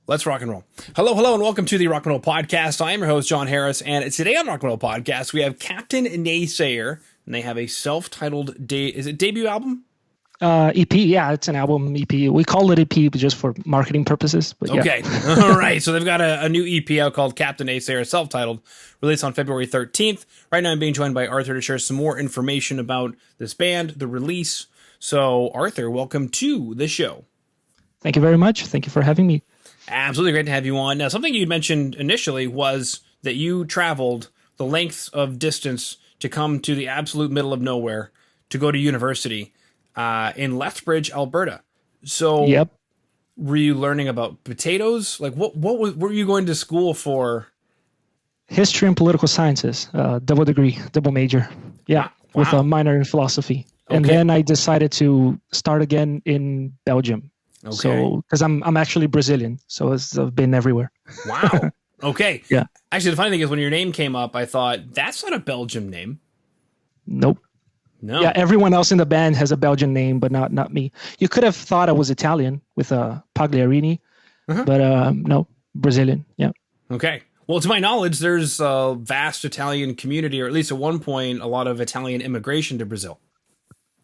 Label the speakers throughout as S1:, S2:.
S1: Let's rock and roll. Hello, hello, and welcome to the Rock and Roll Podcast. I am your host, John Harris, and today on Rock and Roll Podcast, we have Captain Naysayer, and they have a self-titled, debut album?
S2: EP, yeah, it's an album EP. We call it EP just for marketing purposes. But yeah.
S1: Okay, all right. So they've got a new EP out called Captain Naysayer, self-titled, released on February 13th. Right now I'm being joined by Arthur to share some more information about this band, the release. So Arthur, welcome to the show.
S2: Thank you very much. Thank you for having me.
S1: Absolutely great to have you on. Now, something you mentioned initially was that you traveled the lengths of distance to come to the absolute middle of nowhere to go to university in Lethbridge, Alberta. So,
S2: Yep.
S1: Were you learning about potatoes? Like, what were you going to school for?
S2: History and political sciences, double degree, double major. Yeah,
S1: Wow.
S2: with a minor in philosophy. And
S1: Okay.
S2: then I decided to start again in Belgium.
S1: Okay.
S2: So, because I'm actually Brazilian, so I've been everywhere.
S1: Wow. Okay.
S2: Yeah.
S1: Actually, the funny thing is, when your name came up, I thought that's not a Belgian name.
S2: Nope.
S1: No.
S2: Yeah, everyone else in the band has a Belgian name, but not me. You could have thought I was Italian with Pagliarini, but no, Brazilian. Yeah.
S1: Okay. Well, to my knowledge, there's a vast Italian community, or at least at one point, a lot of Italian immigration to Brazil.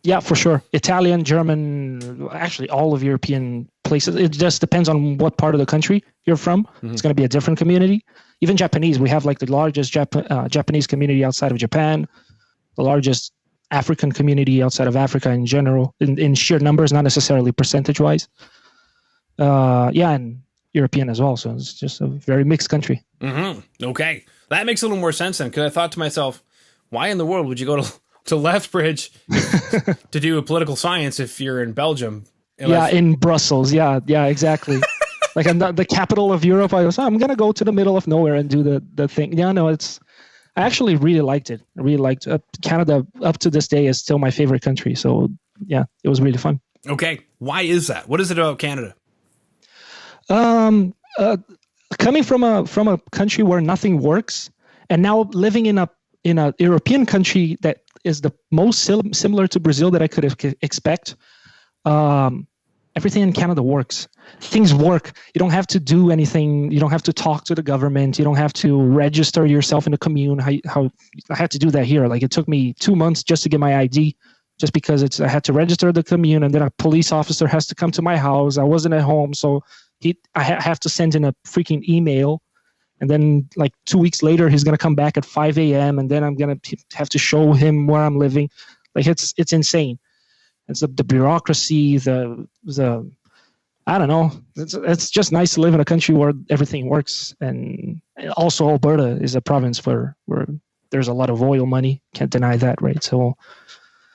S2: Yeah, for sure. Italian, German, actually all of European places. It just depends on what part of the country you're from. It's going to be a different community. Even Japanese, we have like the largest Japanese community outside of Japan, the largest African community outside of Africa in general, in sheer numbers, not necessarily percentage-wise. Yeah, and European as well. So it's just a very mixed country.
S1: Mm-hmm. Okay. That makes a little more sense then, because I thought to myself, why in the world would you go to Lethbridge to do a political science if you're in Belgium?
S2: Yeah, in Brussels. Yeah, exactly. Like I'm not the capital of Europe. I was, I'm going to go to the middle of nowhere and do the thing. Yeah, no, I actually really liked it. I really liked Canada. Up to this day is still my favorite country. So yeah, it was really fun.
S1: Okay. Why is that? What is it about Canada?
S2: Coming from a country where nothing works, and now living in a European country that is the most similar to Brazil that I could expect. Everything in Canada works. Things work. You don't have to do anything. You don't have to talk to the government. You don't have to register yourself in a commune. How I had to do that here. Like it took me 2 months just to get my ID, just because I had to register the commune, and then a police officer has to come to my house. I wasn't at home, so I have to send in a freaking email. And then like 2 weeks later, he's going to come back at 5 a.m. And then I'm going to have to show him where I'm living. Like it's insane. It's the bureaucracy, the I don't know. It's just nice to live in a country where everything works. And also Alberta is a province where there's a lot of oil money. Can't deny that, right? So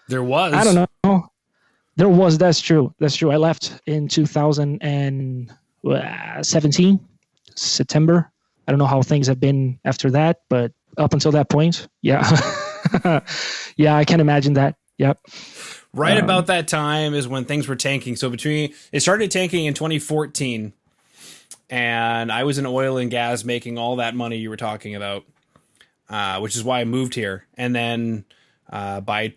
S1: There was.
S2: I don't know. There was. That's true. I left in 2017, September. I don't know how things have been after that, but up until that point, yeah. Yeah, I can imagine that. Yep.
S1: Right about that time is when things were tanking. So it started tanking in 2014, and I was in oil and gas making all that money you were talking about, which is why I moved here. And then by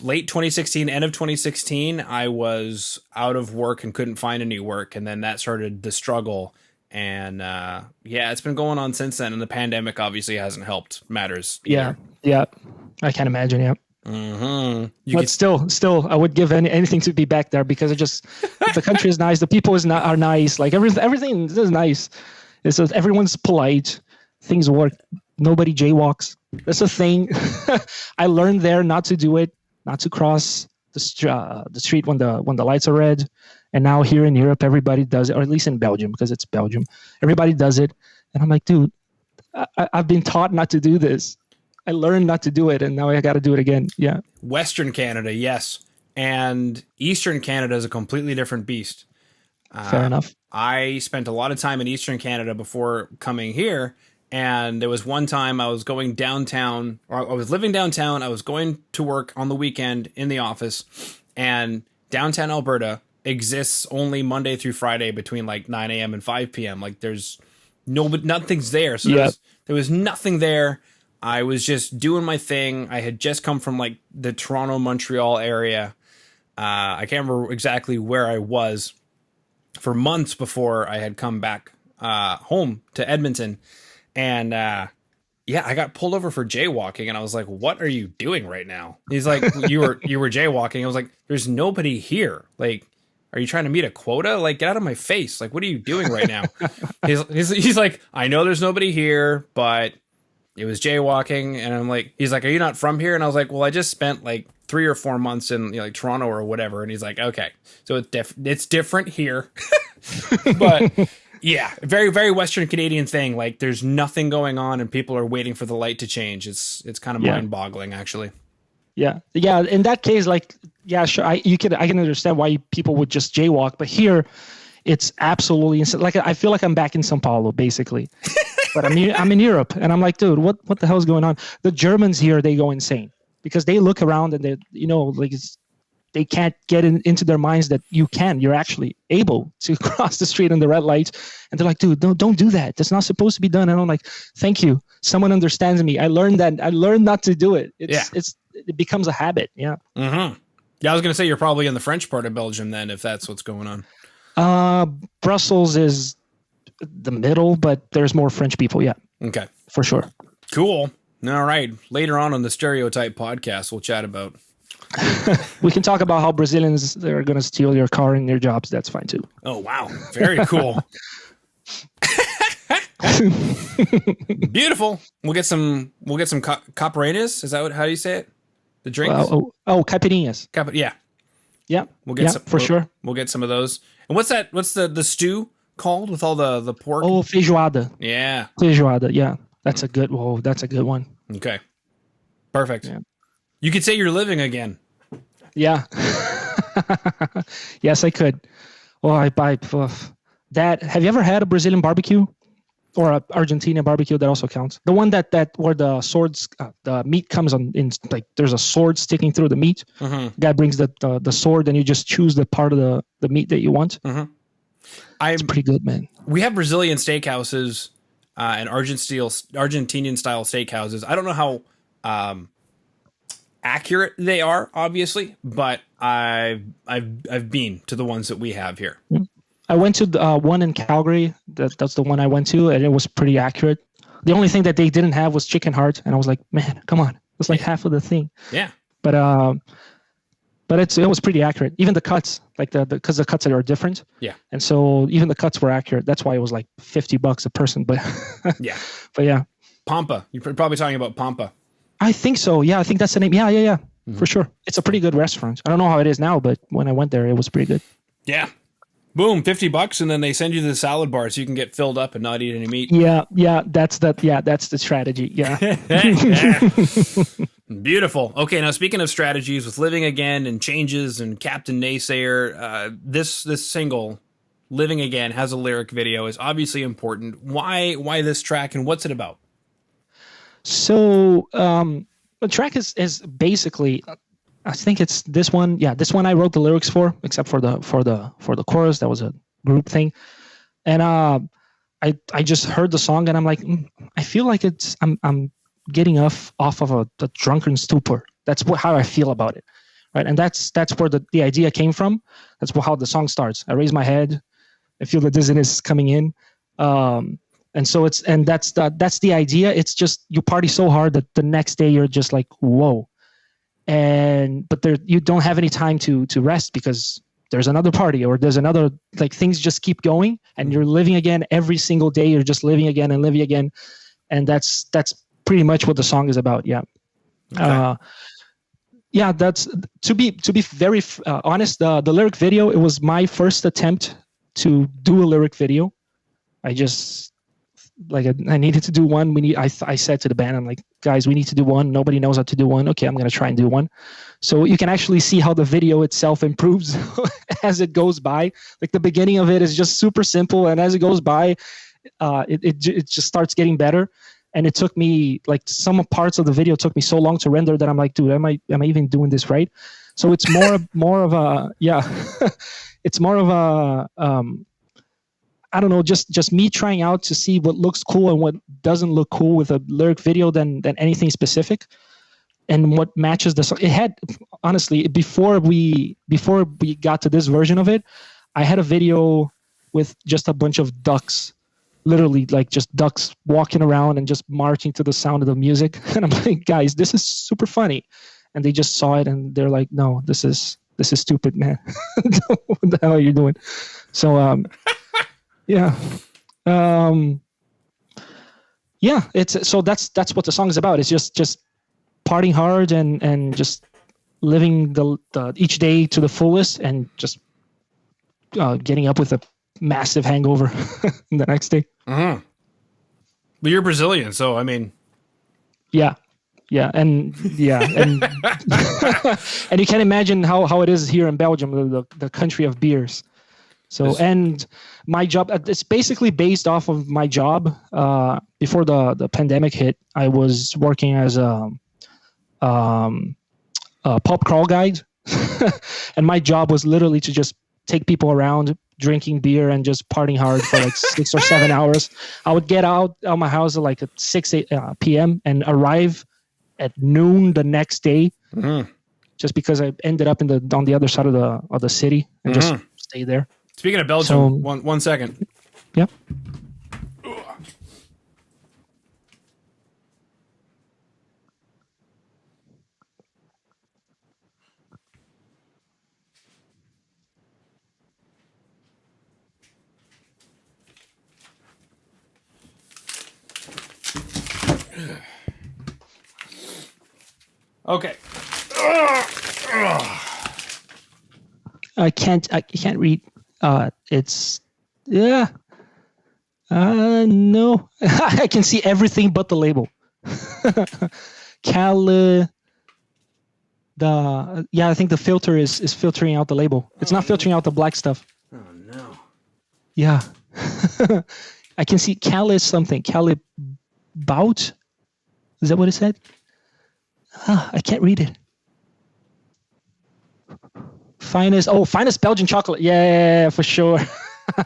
S1: late 2016, end of 2016, I was out of work and couldn't find any work. And then that started the struggle. And yeah, it's been going on since then. And the pandemic obviously hasn't helped matters either.
S2: Yeah. I can imagine, yeah.
S1: Mm-hmm.
S2: But still, I would give anything to be back there, because the country is nice, the people are nice, like everything is nice. It's just, everyone's polite, things work, nobody jaywalks. That's a thing. I learned there not to do it, not to cross the street when the lights are red. And now here in Europe, everybody does it, or at least in Belgium, because it's Belgium, everybody does it. And I'm like, dude, I've been taught not to do this. I learned not to do it, and now I got to do it again. Yeah.
S1: Western Canada, yes. And Eastern Canada is a completely different beast.
S2: Fair enough.
S1: I spent a lot of time in Eastern Canada before coming here. And there was one time I was going downtown, or I was living downtown. I was going to work on the weekend in the office. And downtown Alberta exists only Monday through Friday between like 9 a.m. and 5 p.m. Like nothing's there. So there was nothing there. I was just doing my thing. I had just come from like the Toronto, Montreal area. I can't remember exactly where I was for months before I had come back home to Edmonton, and I got pulled over for jaywalking, and I was like, "What are you doing right now?" He's like, "You were jaywalking." I was like, "There's nobody here. Like, are you trying to meet a quota? Like, get out of my face. Like, what are you doing right now?" He's like, "I know there's nobody here, but it was jaywalking." And I'm like, he's like, "Are you not from here?" And I was like, "Well, I just spent like 3 or 4 months in like Toronto or whatever." And he's like, "Okay, so it's different here." But yeah, very, very Western Canadian thing. Like, there's nothing going on and people are waiting for the light to change. It's kind of mind boggling, actually.
S2: Yeah. In that case, like, yeah, sure. I can understand why people would just jaywalk, but here it's absolutely insane. Like, I feel like I'm back in São Paulo, basically, but I'm in Europe, and I'm like, dude, what the hell is going on? The Germans here, they go insane because they look around and they, like they can't get into their minds that you're actually able to cross the street on the red light. And they're like, dude, don't do that. That's not supposed to be done. And I'm like, thank you. Someone understands me. I learned not to do it. It becomes a habit. Yeah.
S1: Mm-hmm. Yeah. I was going to say, you're probably in the French part of Belgium then, if that's what's going on.
S2: Brussels is the middle, but there's more French people. Yeah.
S1: Okay.
S2: For sure.
S1: Cool. All right. Later on the Stereotype podcast, we'll chat about.
S2: We can talk about how Brazilians, they're going to steal your car and your jobs. That's fine too.
S1: Oh, wow. Very cool. Beautiful. We'll get some caipirinhas. Is that how you say it? The drinks?
S2: Caipirinhas.
S1: Yeah.
S2: Yeah.
S1: We'll get some
S2: for sure.
S1: We'll get some of those. And what's that? What's the stew called with all the pork?
S2: Oh, feijoada.
S1: Yeah.
S2: Feijoada. Yeah. That's a good one.
S1: Okay. Perfect.
S2: Yeah.
S1: You could say you're living again.
S2: Yeah. Yes, I could. Well, I buy that. Have you ever had a Brazilian barbecue or a Argentinian barbecue? That also counts. The one that where the swords, the meat comes on in, like there's a sword sticking through the meat.
S1: Mm-hmm.
S2: Guy brings the sword, and you just choose the part of the meat that you want.
S1: Mm-hmm.
S2: It's pretty good, man.
S1: We have Brazilian steakhouses and Argentinian style steakhouses. I don't know how accurate they are, obviously, but I've been to the ones that we have here.
S2: I went to one in Calgary. That's the one I went to, and it was pretty accurate. The only thing that they didn't have was chicken heart, and I was like, man, come on, it's like half of the thing.
S1: Yeah.
S2: But it was pretty accurate. Even the cuts, like because the cuts are different.
S1: Yeah.
S2: And so even the cuts were accurate. That's why it was like $50 a person. But
S1: yeah.
S2: But yeah.
S1: Pampa. You're probably talking about Pampa.
S2: I think so. Yeah, I think that's the name. Yeah. Mm-hmm. For sure. It's a pretty good restaurant. I don't know how it is now, but when I went there, it was pretty good.
S1: Yeah. Boom, $50, and then they send you the salad bar so you can get filled up and not eat any meat.
S2: Yeah. That's the strategy. Yeah.
S1: Beautiful. Okay, now speaking of strategies with Living Again and changes and Captain Naysayer, this single, Living Again, has a lyric video, is obviously important. Why this track, and what's it about?
S2: So the track is basically, I think it's this one. Yeah, this one I wrote the lyrics for, except for the chorus. That was a group thing, and I just heard the song and I'm like, I feel like I'm getting off of a drunken stupor. That's how I feel about it, right? And that's where the idea came from. That's how the song starts. I raise my head, I feel the dizziness coming in, and so that's the idea. It's just you party so hard that the next day you're just like, whoa. But you don't have any time to rest because there's another party or there's another, like, things just keep going and you're living again every single day. You're just living again and living again. And that's pretty much what the song is about. Yeah. Okay. That's to be very honest. The lyric video, it was my first attempt to do a lyric video. I needed to do one. I said to the band, I'm like, guys, we need to do one. Nobody knows how to do one. Okay, I'm going to try and do one. So you can actually see how the video itself improves as it goes by. Like the beginning of it is just super simple. And as it goes by, it just starts getting better. And it took me, like, some parts of the video took me so long to render that I'm like, dude, am I even doing this right? So it's more of a, it's more of a, I don't know, just me trying out to see what looks cool and what doesn't look cool with a lyric video than anything specific, and what matches the song. It had, honestly, before we got to this version of it, I had a video with just a bunch of ducks literally like just ducks walking around and just marching to the sound of the music. And I'm like, guys, this is super funny. And they just saw it and they're like, no, this is stupid, man. What the hell are you doing? So, yeah. Yeah, that's what the song is about. It's just partying hard and just living the each day to the fullest and just getting up with a massive hangover the next day.
S1: But you're Brazilian, so I mean,
S2: and and you can imagine how it is here in Belgium, the country of beers. So, and my job, it's basically based off of my job. Before the pandemic hit, I was working as a pub crawl guide. And my job was literally to just take people around drinking beer and just partying hard for like 6 or 7 hours. I would get out of my house at like at 6 p.m. and arrive at noon the next day, just because I ended up on the other side of the city and just stay there.
S1: Speaking of Belgium, one second.
S2: Yep.
S1: Okay.
S2: I can't read. It's no. I can see everything but the label. I think the filter is filtering out the label. It's not filtering out the black stuff.
S1: Oh no.
S2: Yeah. I can see something. Callebaut? Is that what it said? I can't read it. Finest Belgian chocolate. Yeah, for sure.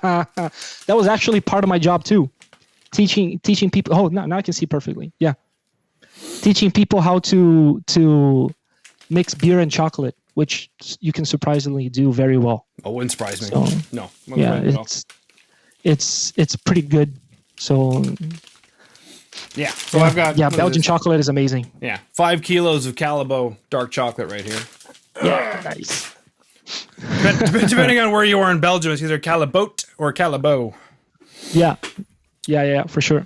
S2: That was actually part of my job too. Teaching people. Oh, now I can see perfectly. Yeah. Teaching people how to mix beer and chocolate, which you can surprisingly do very well.
S1: Oh, wouldn't surprise me.
S2: So,
S1: no.
S2: Yeah, it's pretty good. So
S1: yeah. So I've got
S2: Belgian chocolate is amazing.
S1: Yeah, 5 kilos of Callebaut dark chocolate right here.
S2: Yeah, nice.
S1: Depending on where you are in Belgium, it's either Callebaut or Callebaut.
S2: Yeah, for sure.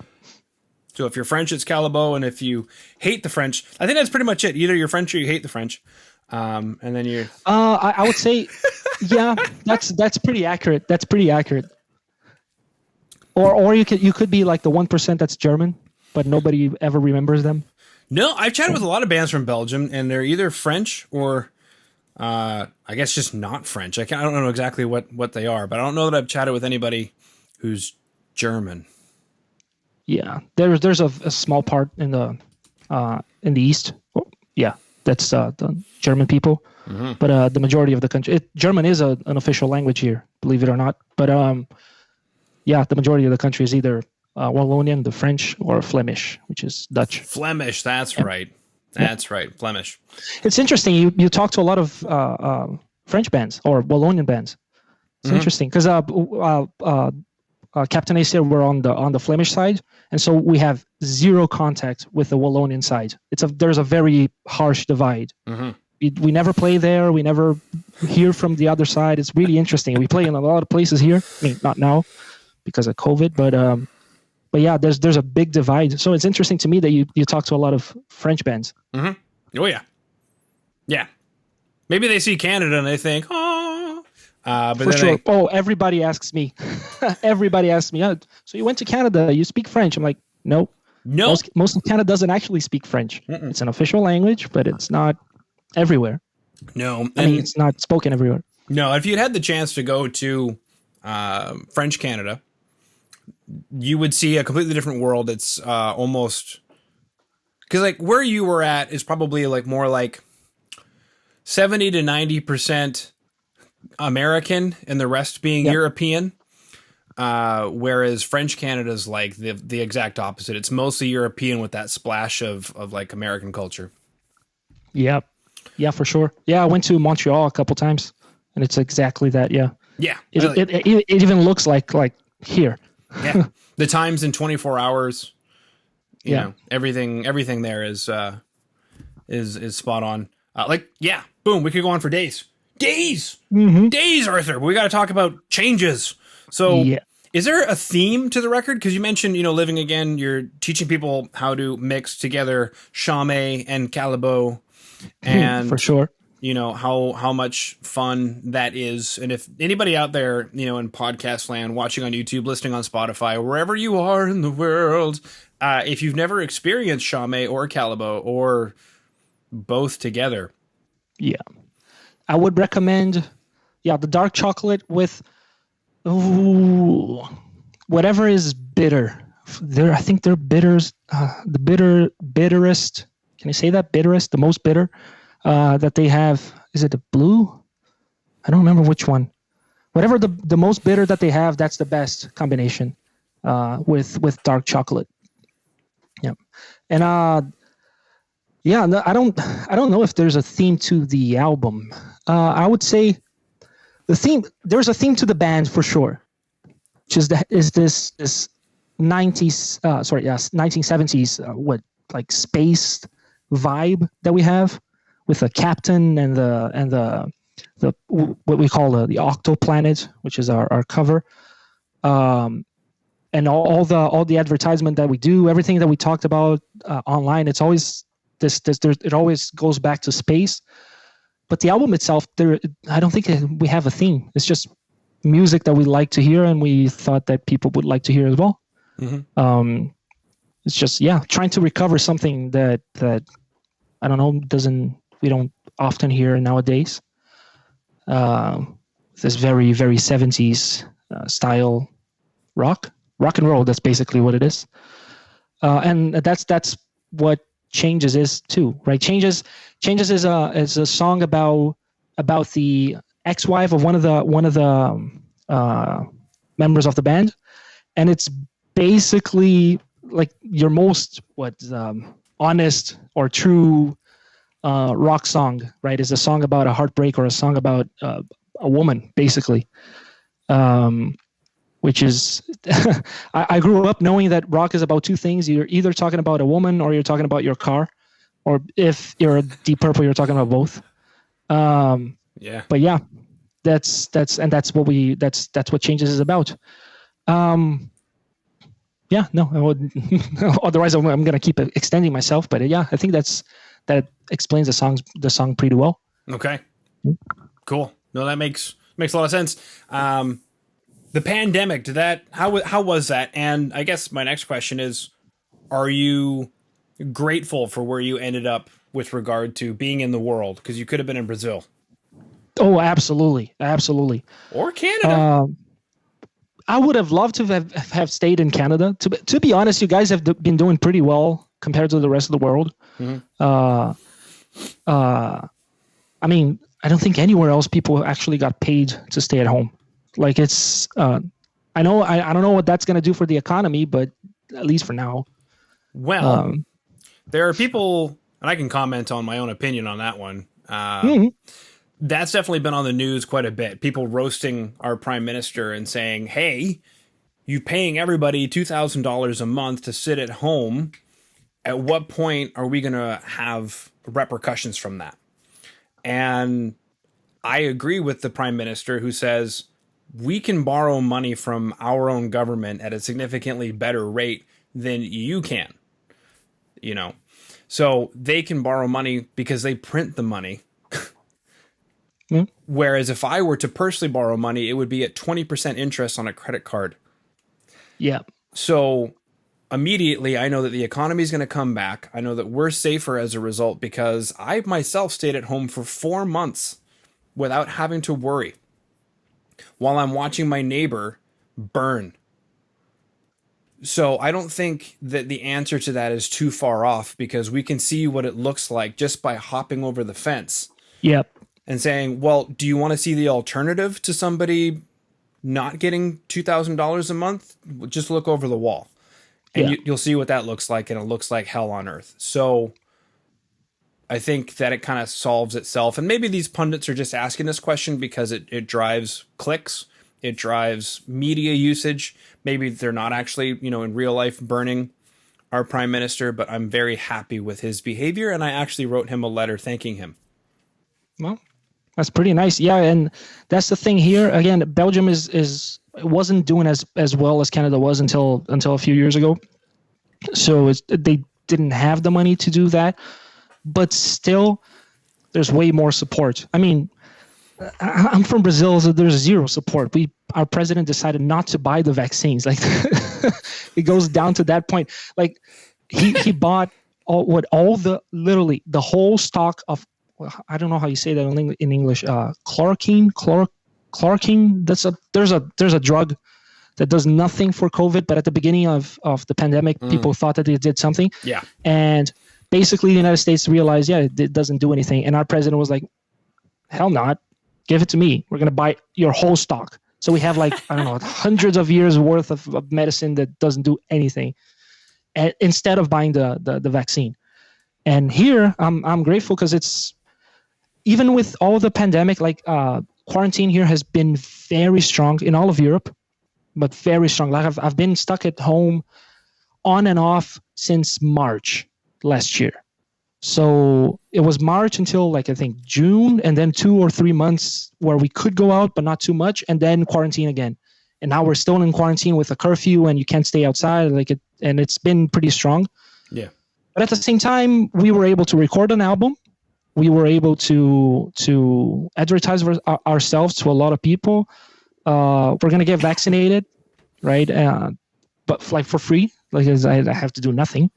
S1: So if you're French, it's Callebaut, and if you hate the French, I think that's pretty much it. Either you're French or you hate the French, and then you're.
S2: I would say, yeah, that's pretty accurate. That's pretty accurate. Or you could be like the 1% that's German, but nobody ever remembers them.
S1: No, I've chatted with a lot of bands from Belgium, and they're either French or, I guess, just not French. I don't know exactly what they are, but I don't know that I've chatted with anybody who's German. Yeah,
S2: there's a small part in the east. Oh, yeah, that's the German people, but the majority of the country, German is an official language here, believe it or not. But yeah, the majority of the country is either Wallonian, the French, or Flemish, which is Dutch.
S1: Flemish, that's right. That's right, Flemish.
S2: It's interesting. You talk to a lot of French bands or Wallonian bands. It's interesting because Captain Naysayer were on the Flemish side, and so we have zero contact with the Wallonian side. There's a very harsh divide. We never play there. We never hear from the other side. It's really interesting. We play in a lot of places here. I mean, not now because of COVID, but yeah, there's a big divide. So it's interesting to me that you talk to a lot of French bands.
S1: Oh yeah, yeah. Maybe they see Canada and they think, oh. But
S2: for sure. Oh, everybody asks me. Everybody asks me. Oh, so you went to Canada? You speak French? I'm like, no. Most of Canada doesn't actually speak French. It's an official language, but it's not everywhere.
S1: No,
S2: I mean it's not spoken everywhere.
S1: No, if you'd had the chance to go to French Canada, you would see a completely different world. It's almost because like where you were at is probably like more like 70 to 90% American and the rest being European. Whereas French Canada is like the exact opposite. It's mostly European with that splash of like American culture. Yeah, for sure. Yeah, I went to Montreal a couple times, and it's exactly that. Yeah. It even looks like here. Yeah. The times in 24 hours, you
S2: Yeah.
S1: know, everything there is spot on. Boom, we could go on for days.
S2: Hmm.
S1: Days, Arthur. But we got to talk about changes. So,
S2: Yeah.
S1: is there a theme to the record? Because you mentioned, Living Again, you're teaching people how to mix together Chame and Callebaut,
S2: For
S1: and
S2: sure.
S1: how much fun that is. And if anybody out there, in podcast land, watching on YouTube, listening on Spotify, wherever you are in the world, if you've never experienced Chame or Callebaut or both together,
S2: Yeah. I would recommend, the dark chocolate with whatever is bitter. I think they're bitters. Bitterest. Can I say that? Bitterest, the most bitter that they have. Is it the blue? I don't remember which one. Whatever the most bitter that they have, that's the best combination with dark chocolate. Yeah, and no, I don't know if there's a theme to the album. I would say the theme. There's a theme to the band for sure, which is this 1970s like space vibe that we have with the captain and the what we call the octoplanet, which is our cover, and all the advertisement that we do, everything that we talked about online. It's always it always goes back to space. But the album itself, I don't think we have a theme. It's just music that we like to hear, and we thought that people would like to hear as well. Mm-hmm. It's just trying to recover something that I don't know we don't often hear nowadays. This very, very 70s style rock and roll. That's basically what it is, and that's what Changes is too, right? Changes is a song about the ex-wife of one of the members of the band, and it's basically like your most honest or true rock song, right? Is a song about a heartbreak or a song about a woman, basically. Which is, I grew up knowing that rock is about two things. You're either talking about a woman or you're talking about your car, or if you're a Deep Purple, you're talking about both. But that's what Changes is about. No, I would, otherwise I'm going to keep extending myself. But I think that explains the song pretty well.
S1: Okay, cool. No, that makes a lot of sense. The pandemic, how was that? And I guess my next question is, are you grateful for where you ended up with regard to being in the world? Because you could have been in Brazil.
S2: Oh, absolutely. Absolutely.
S1: Or Canada.
S2: I would have loved to have stayed in Canada. To be honest, you guys have been doing pretty well compared to the rest of the world. Mm-hmm. I mean, I don't think anywhere else people actually got paid to stay at home. Like it's, I don't know what that's going to do for the economy, but at least for now.
S1: Well, there are people, and I can comment on my own opinion on that one. That's definitely been on the news quite a bit. People roasting our prime minister and saying, hey, you paying everybody $2,000 a month to sit at home. At what point are we going to have repercussions from that? And I agree with the prime minister who says, we can borrow money from our own government at a significantly better rate than you can, So they can borrow money because they print the money. Whereas if I were to personally borrow money, it would be at 20% interest on a credit card.
S2: Yeah.
S1: So immediately I know that the economy is going to come back. I know that we're safer as a result because I myself stayed at home for 4 months without having to worry, while I'm watching my neighbor burn. So I don't think that the answer to that is too far off, because we can see what it looks like just by hopping over the fence.
S2: Yep.
S1: And saying, well, do you want to see the alternative to somebody not getting $2,000 a month? Just look over the wall and you'll see what that looks like. And it looks like hell on earth. So I think that it kind of solves itself. And maybe these pundits are just asking this question because it drives clicks It drives media usage. Maybe they're not actually, in real life burning our prime minister, but I'm very happy with his behavior. And I actually wrote him a letter thanking him.
S2: Well, that's pretty nice. Yeah. And that's the thing here. Again, Belgium wasn't doing as well as Canada was until a few years ago. So they didn't have the money to do that, but still there's way more support. I mean, I'm from Brazil, so there's zero support. Our president decided not to buy the vaccines. Like it goes down to that point. Like he bought literally the whole stock of, I don't know how you say that in English. Chloroquine. There's a drug that does nothing for COVID, but at the beginning of the pandemic, people thought that it did something.
S1: Yeah.
S2: And basically the United States realized, it doesn't do anything. And our president was like, hell not. Give it to me. We're going to buy your whole stock. So we have hundreds of years worth of medicine that doesn't do anything, instead of buying the vaccine. And here I'm grateful because it's, even with all the pandemic, quarantine here has been very strong in all of Europe, but very strong. Like I've been stuck at home on and off since March last year. So it was March until I think June, and then 2 or 3 months where we could go out, but not too much, and then quarantine again. And now we're still in quarantine with a curfew, and you can't stay outside. And it's been pretty strong.
S1: Yeah.
S2: But at the same time, we were able to record an album. We were able to advertise ourselves to a lot of people. We're gonna get vaccinated, right? But for free, I have to do nothing.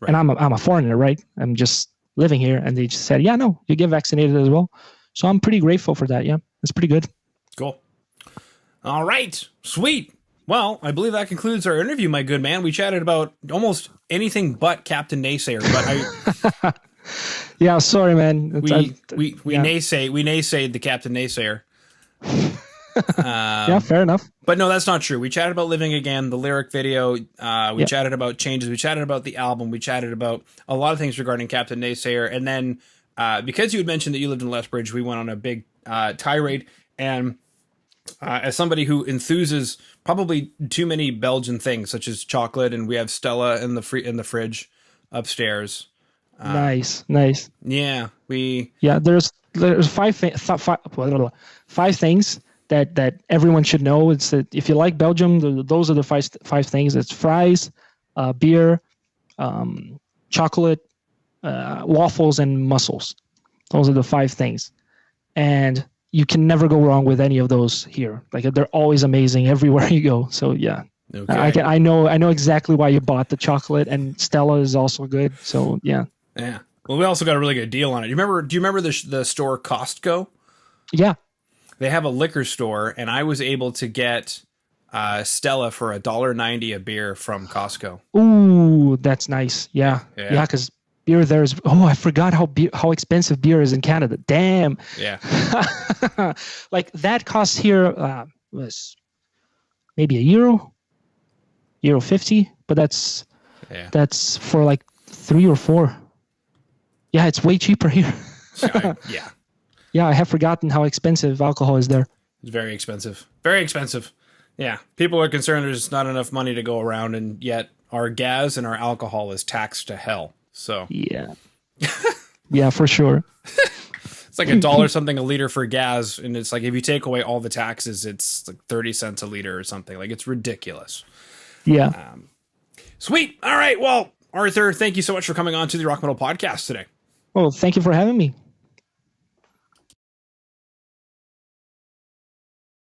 S2: Right. And I'm a foreigner, right? I'm just living here, and they just said, yeah, no, you get vaccinated as well. So I'm pretty grateful for that. Yeah, it's pretty good.
S1: Cool. All right, sweet. Well, I believe that concludes our interview, my good man. We chatted about almost anything but Captain Naysayer, but
S2: yeah, sorry, man.
S1: We naysayed the Captain Naysayer.
S2: Yeah, fair enough.
S1: But no, that's not true. We chatted about Living Again, the lyric video. We chatted about changes. We chatted about the album. We chatted about a lot of things regarding Captain Naysayer. And then because you had mentioned that you lived in Lethbridge, we went on a big tirade. And as somebody who enthuses probably too many Belgian things, such as chocolate, and we have Stella in the fridge upstairs.
S2: Nice.
S1: Yeah,
S2: there's five things that everyone should know. It's that if you like Belgium, those are the five things. It's fries, beer, chocolate, waffles, and mussels. Those are the 5 things, and you can never go wrong with any of those here. They're always amazing everywhere you go. So yeah. Okay. I know exactly why you bought the chocolate, and Stella is also good. So yeah.
S1: Yeah. Well, we also got a really good deal on it. Do you remember the store Costco?
S2: Yeah.
S1: They have a liquor store, and I was able to get Stella for $1.90 a beer from Costco.
S2: Ooh, that's nice. Yeah. Because beer there is. Oh, I forgot how expensive beer is in Canada. Damn.
S1: Yeah.
S2: That cost here was maybe €1.50, but that's for 3 or 4. Yeah, it's way cheaper here.
S1: Yeah.
S2: Yeah, I have forgotten how expensive alcohol is there.
S1: It's very expensive. Very expensive. Yeah. People are concerned there's not enough money to go around, and yet our gas and our alcohol is taxed to hell. So
S2: yeah. Yeah, for sure.
S1: It's like $1 something a liter for gas, and it's if you take away all the taxes, it's 30 cents a liter or something. It's ridiculous.
S2: Yeah.
S1: Sweet. All right. Well, Arthur, thank you so much for coming on to the Rock Metal Podcast today.
S2: Well, thank you for having me.